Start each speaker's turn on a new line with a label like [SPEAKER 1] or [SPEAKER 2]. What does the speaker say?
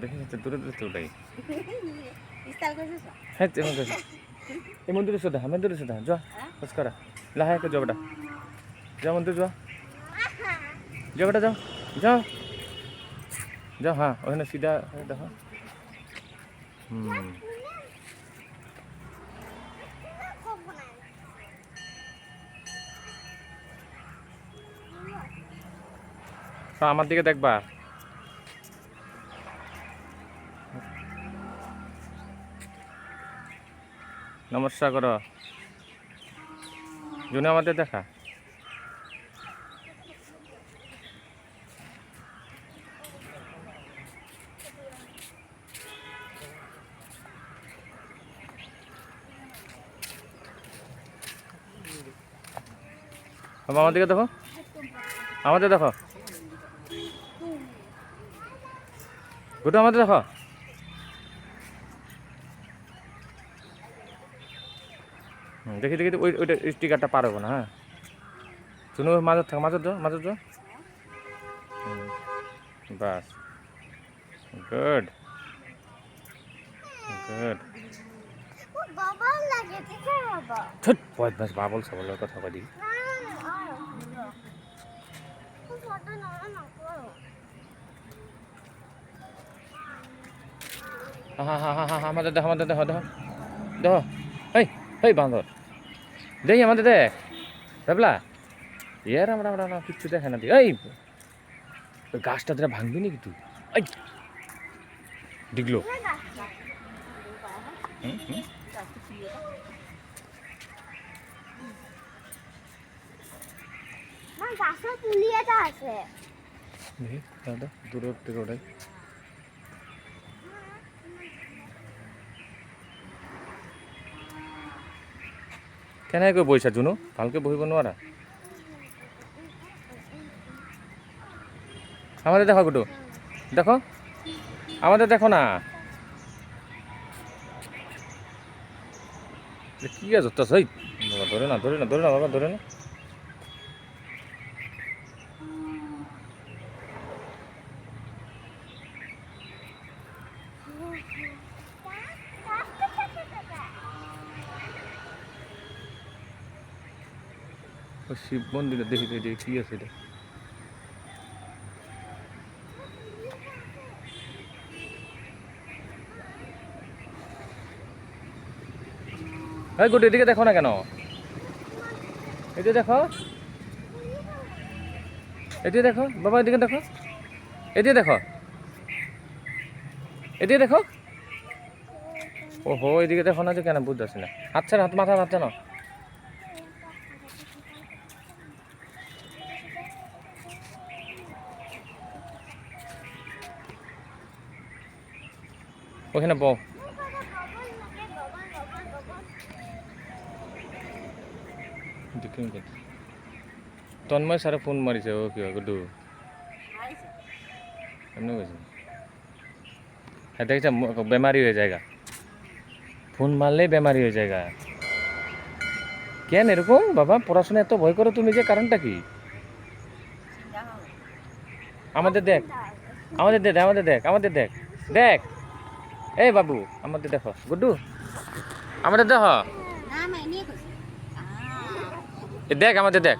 [SPEAKER 1] দেখি দূরে দূরে তো ওটাই
[SPEAKER 2] স্টাইল করছিস
[SPEAKER 1] হ্যাঁ এই মন্দিরে সুধা মন্দিরে সুধা যা বস করা লাহায় কে যাও যা মন্দির যা যাও বেটা যাও যাও যাও হ্যাঁ ওখানে সিধা দেখো আমার দিকে দেখবা নমস্কার করো জুনে আমাদের দেখা আমার দিকে দেখো আমাদের দেখো গোটা আমাদের দেখো দেখি দেখি ওইটা স্টিকারটা পার হবো না হ্যাঁ শুনো মাঝে থাক মাঝে যাও বাস গুড গুড
[SPEAKER 2] বাবল লাগে ঠিক আছে
[SPEAKER 1] ছুট বদমাস বাবল সাবলের কথা কই দিই হ্যাঁ আমাদের দেখো দেখো এই বাঁদর দেখি আমাদের দেখ ভাবলা ইয়ার আমরা কিচ্ছু দেখে না এই গাছটা তোরা ভাঙবি নাকি তুই এই ডিগলো
[SPEAKER 2] না গাছে পুলিয়াটা আছে
[SPEAKER 1] দেখি দাদা দূরে থেকে ওটাই কেন কই বইসা জুনু ভালকে বহিব নোৱাৰা আমাদের দেখো গুটু দেখো আমাদের দেখো না কি আছে তো সেই ধরে না বাবা ধরে না শিব মন্দিরে দেখি কি আছে এটা গুড এদিকে দেখো না কেন এদিকে দেখো বাবা এদিকে দেখো ওহো এদিকে দেখো না যে কেন বুঝতে পারছি না হাত মাথা হাতছে না ওখানে বউ তন্ময় স্যারে ফোন মারিছে ও কি গুডু এমনি কইছে হ্যাঁ দেখছে বেমারি হয়ে যায় ফোন মারলেই বেমারি হয়ে যায় কেন এরকম বাবা পড়াশোনা এত ভয় করো তুমি যে কারণটা কি আমাদের দেখ দেখ এই বাবু আমাদের দেখো গুড্ডু আমাদের দেখো দেখ আমাদের দেখ